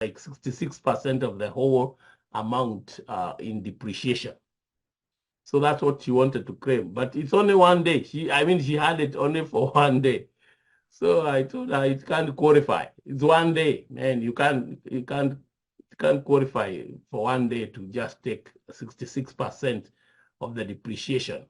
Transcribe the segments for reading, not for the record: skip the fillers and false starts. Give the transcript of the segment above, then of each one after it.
like 66% of the whole amount in depreciation. So that's what she wanted to claim. But it's only one day. She had it only for one day. So I told her it can't qualify. It's one day, man. You can't qualify for one day to just take 66% of the depreciation.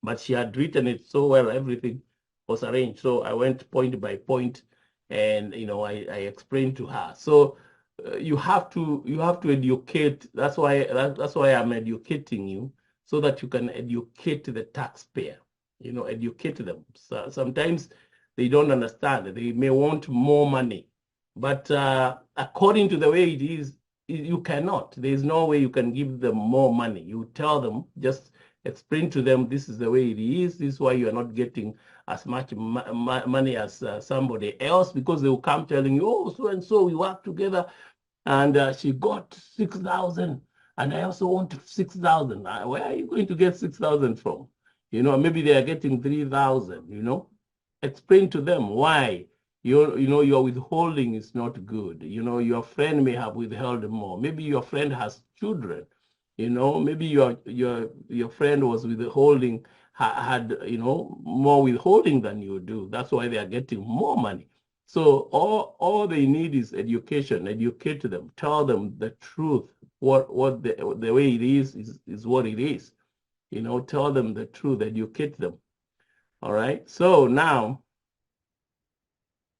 But she had written it so well, everything was arranged. So I went point by point, and I explained to her. So you have to educate. That's why I'm educating you, so that you can educate the taxpayer. Educate them. So sometimes they don't understand. They may want more money, but according to the way it is, you cannot. There is no way you can give them more money. You tell them, just explain to them, this is the way it is. This is why you are not getting as much money as somebody else, because they will come telling you, oh, so and so we work together, and she got 6,000, and I also want 6,000. Where are you going to get 6,000 from? Maybe they are getting 3,000. Explain to them why your withholding is not good. Your friend may have withheld more. Maybe your friend has children. Maybe your friend was withholding, had more withholding than you do. That's why they are getting more money. So all they need is education. Educate them. Tell them the truth. What the way it is what it is. Tell them the truth. Educate them. All right. So now,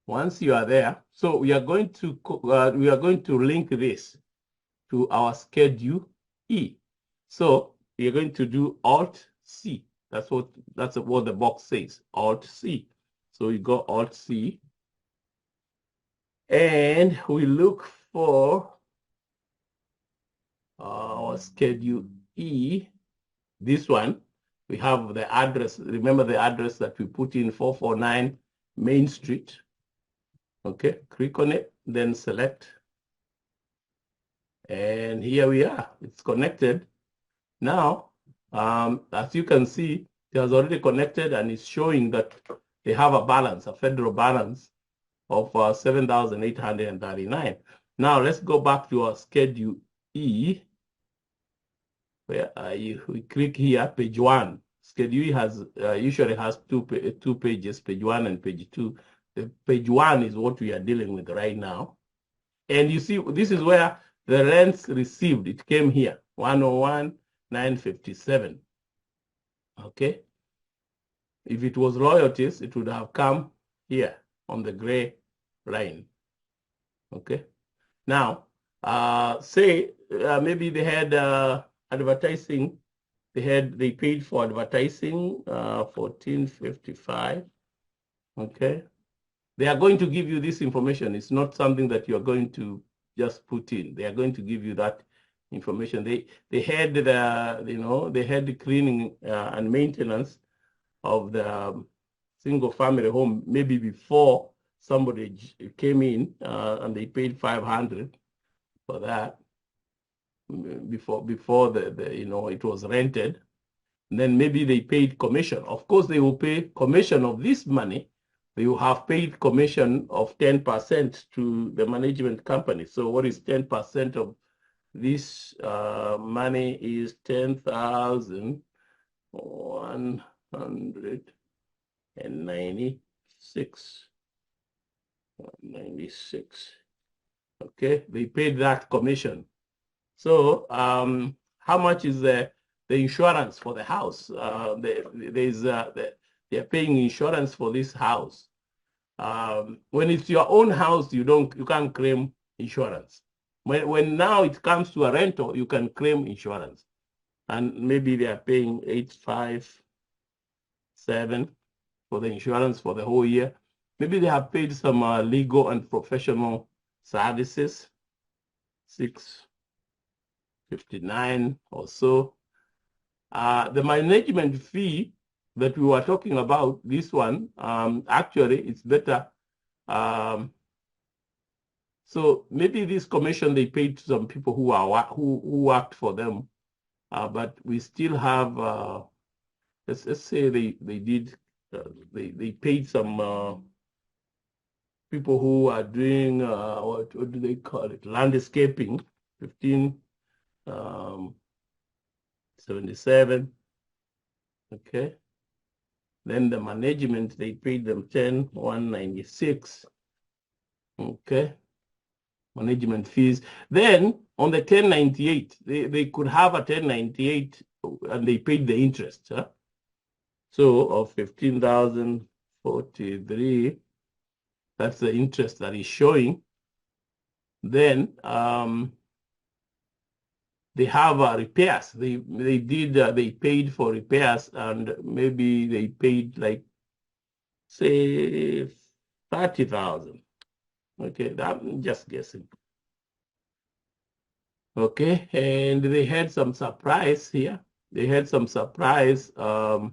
once you are there, so we are going to link this to our Schedule E. So you're going to do Alt C. That's what the box says. Alt C. So you go Alt C, and we look for our Schedule E. This one, we have the address. Remember the address that we put in, 449 Main Street. Okay, click on it, then select. And here we are. It's connected. Now, as you can see, it has already connected, and it's showing that they have a balance, a federal balance of 7,839. Now, let's go back to our Schedule E, where we click here, page 1. Schedule E usually has two pages, page 1 and page 2. The page 1 is what we are dealing with right now. And you see, this is where the rents received, it came here, 101,957. Okay. If it was royalties, it would have come here on the gray line. Okay. Now, say maybe they had advertising. They paid for advertising, 1455. Okay. They are going to give you this information. It's not something that you are going to just put in. They are going to give you that information. They had the cleaning and maintenance of the single family home maybe before somebody came in, and they paid 500 for that before it was rented. And then maybe they paid commission. Of course, they will pay commission of this money. They will have paid commission of 10% to the management company. So what is 10% of this money? Is 10,196. 96. Okay, they paid that commission. So how much is the insurance for the house? They're paying insurance for this house. When it's your own house, you can't claim insurance. When now it comes to a rental, you can claim insurance, and maybe they are paying 857 for the insurance for the whole year. Maybe they have paid some legal and professional services, 659 or so. The management fee that we were talking about, this one, actually it's better. So maybe this commission they paid to some people who worked for them, but we still have. Let's say they paid some people who are doing what do they call it? Landscaping, 1577. Okay. Then the management, they paid them 10,196. Okay. Management fees. Then on the 1098, they could have a 1098 and they paid the interest. Huh? So of 15,043, that's the interest that is showing. Then they have repairs. They paid for repairs, and maybe they paid like, say, 30,000. Okay, I'm just guessing. Okay, and they had some surprise here. They had some surprise of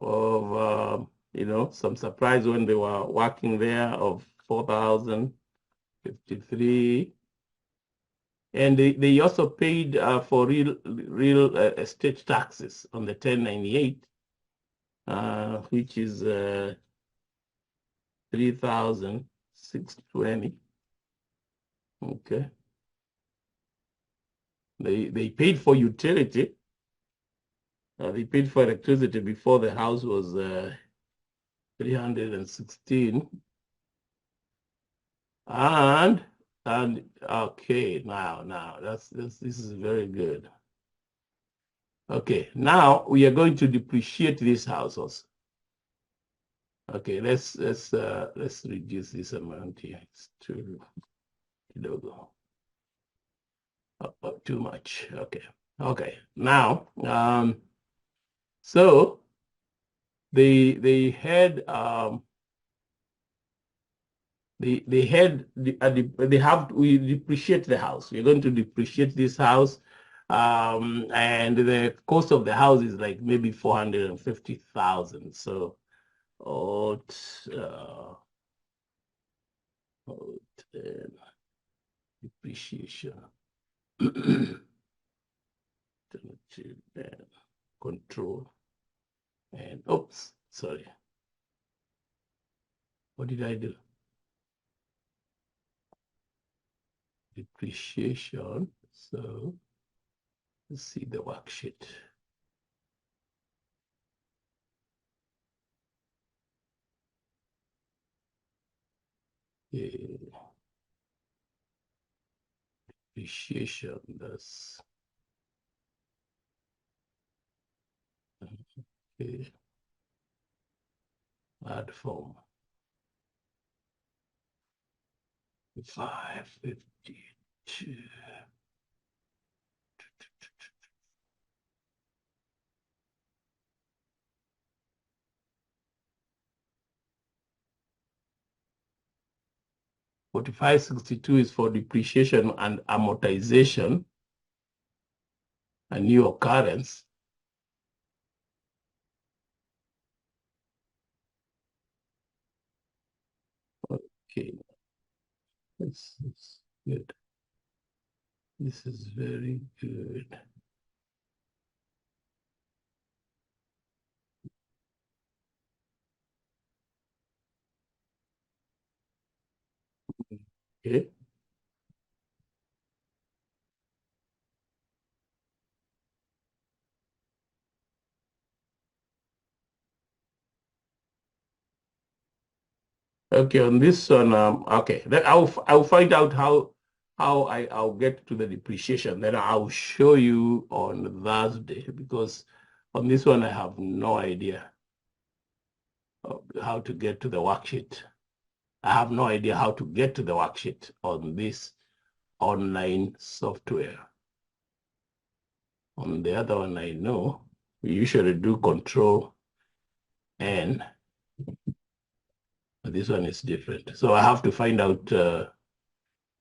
some surprise when they were working there of 4,053. And they also paid for real estate taxes on the 1098, which is 3,620. Okay. They paid for utility. They paid for electricity before the house was 316. And okay, now this is very good. Okay, now we are going to depreciate these houses. Okay, let's reduce this amount here. It's too low. Too much. Okay. Now, so they had we depreciate the house. We're going to depreciate this house, and the cost of the house is like maybe 450,000. So, depreciation. Control and oops, sorry. What did I do? Depreciation. So let's see the worksheet. Depreciation. That's okay. Add form. 552. $45.62 is for depreciation and amortization, a new occurrence. Okay, this is good. This is very good. Okay. Okay, on this one, okay, then I'll find out how I'll get to the depreciation. Then I'll show you on Thursday, because on this one I have no idea how to get to the worksheet. I have no idea how to get to the worksheet on this online software. On the other one, I know we usually do Control N. This one is different. So I have to find out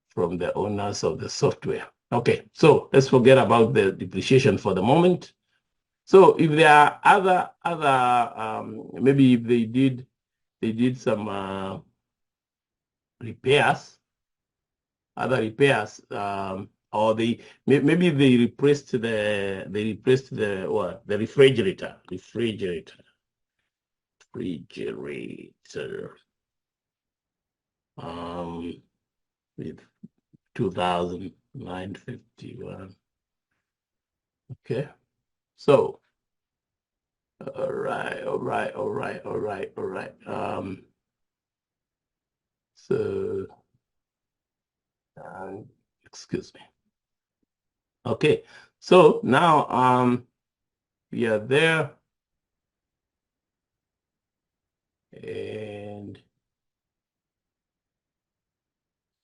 from the owners of the software. Okay, so let's forget about the depreciation for the moment. So if there are other maybe if they did some repairs, other repairs, or maybe they replaced the refrigerator. with 2,951. Okay, so all right. So excuse me. Okay, so now we are there, and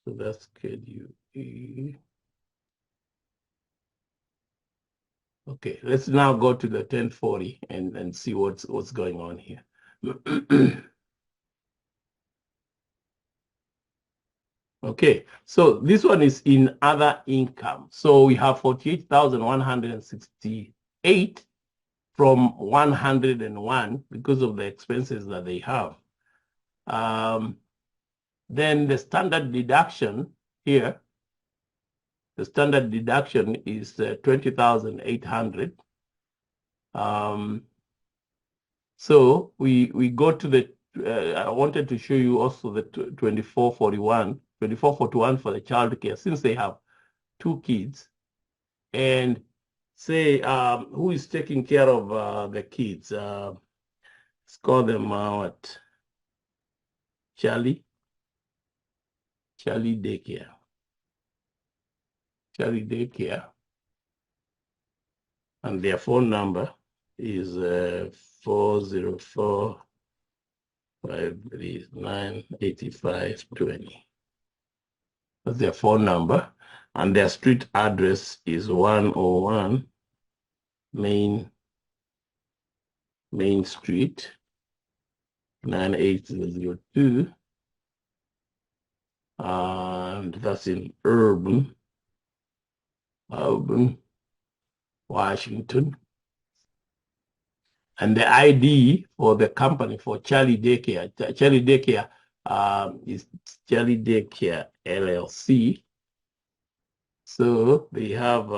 so that's schedule E. Okay, let's now go to the 1040 and see what's going on here. Okay, so this one is in other income. So we have 48,168 from 101 because of the expenses that they have. Then the standard deduction here, the standard deduction is 20,800. So we go to the, I wanted to show you also the 2441 for the child care, since they have 2 kids, and say who is taking care of the kids. Let's call them what? Charlie Daycare. Charlie Daycare. And their phone number is 404-539-8520. That's their phone number. And their street address is 101 Main Street, 98002. And that's in Urban, Washington. And the ID for the company for Charlie Daycare, is Charlie Daycare LLC. So they have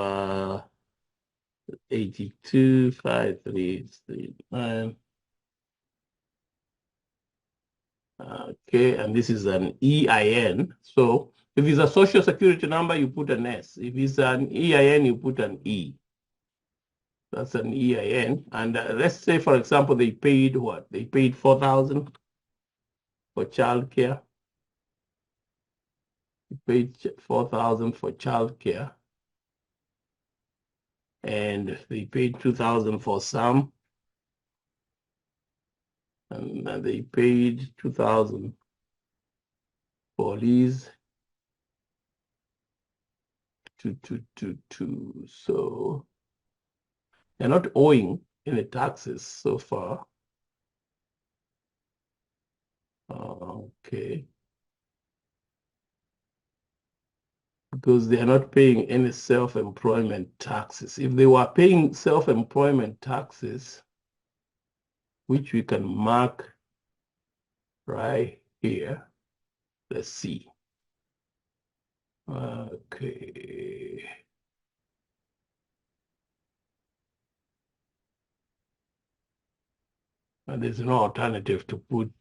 825339. Okay, and this is an EIN. So if it's a social security number, you put an S. If it's an EIN, you put an E. That's an EIN. And let's say, for example, they paid what? They paid 4,000 for childcare. They paid 4,000 for childcare. And they paid 2,000 for some. And they paid 2,000 for these. 2,222. So they're not owing any taxes so far. Okay. Because they are not paying any self-employment taxes. If they were paying self-employment taxes, which we can mark right here, let's see. Okay. And there's no alternative to put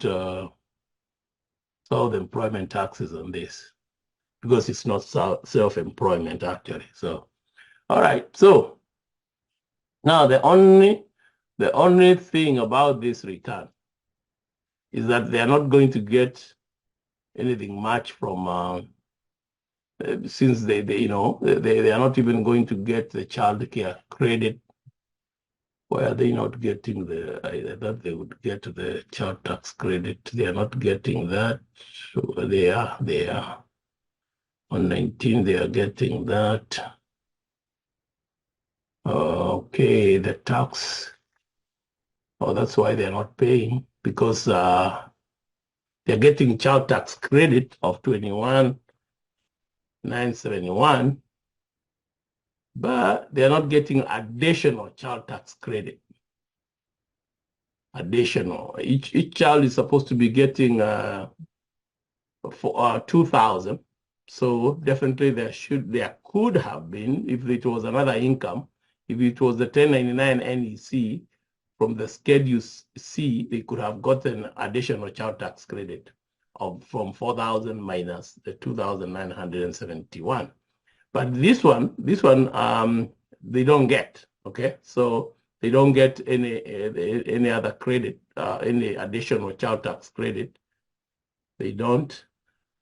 self-employment taxes on this, because it's not self-employment actually. So, all right. So now the only thing about this return is that they are not going to get anything much from since they are not even going to get the child care credit. Why are they not getting I thought they would get the child tax credit. They are not getting that. So they are. On 19, they are getting that. Okay, the tax. Oh, that's why they're not paying, because they're getting child tax credit of 21,971, but they're not getting additional child tax credit. Additional. Each child is supposed to be getting for 2,000. So definitely there could have been, if it was another income, if it was the 1099 NEC from the Schedule C, they could have gotten additional child tax credit. from 4,000 minus the 2,971. But this one, they don't get. Okay, so they don't get any other credit, any additional child tax credit. They don't.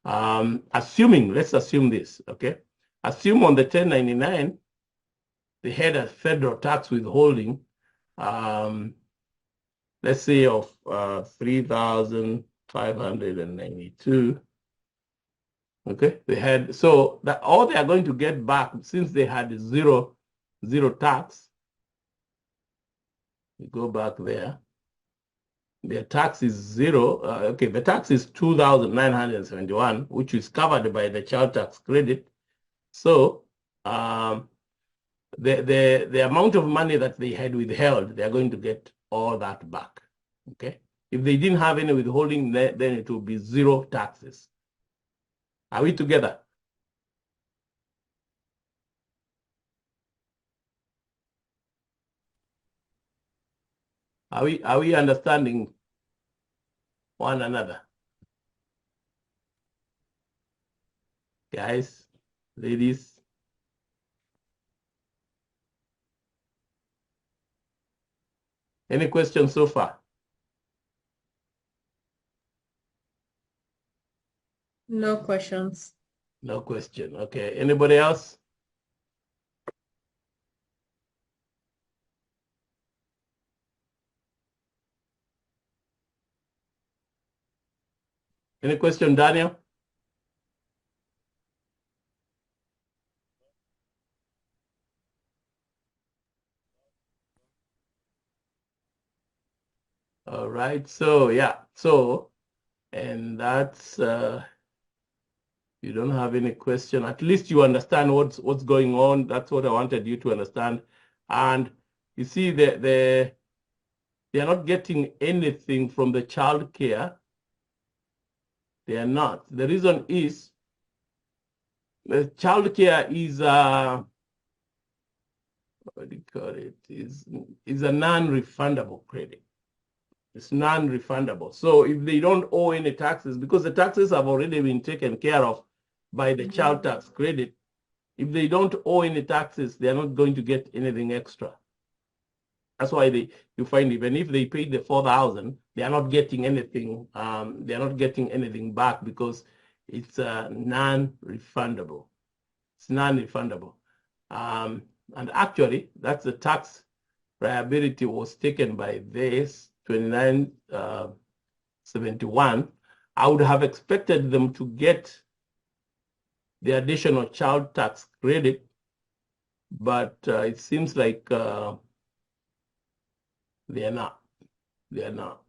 Let's assume this. Okay, assume on the 1099 they had a federal tax withholding, let's say of 3,592. Okay, they had, so that all they are going to get back, since they had zero tax. We go back there. Their tax is zero. Okay, the tax is 2,971, which is covered by the child tax credit. So the amount of money that they had withheld, they are going to get all that back. Okay, if they didn't have any withholding, then it will be zero taxes. Are we together? Are we understanding one another? Guys, ladies. Any questions so far? No questions. No question. Okay. Anybody else? Any question, Daniel? All right. So yeah. So, and that's you don't have any question. At least you understand what's going on. That's what I wanted you to understand. And you see they are not getting anything from the child care. They are not. The reason is the child care is what do you call it? Is a non-refundable credit. It's non-refundable. So if they don't owe any taxes, because the taxes have already been taken care of by the child tax credit, if they don't owe any taxes, they're not going to get anything extra. That's why you find even if they paid the 4,000, they are not getting anything. They are not getting anything back because it's non-refundable. It's non-refundable. And actually, that's the tax liability was taken by this 2971. I would have expected them to get the additional child tax credit, but it seems like they are not. They are not.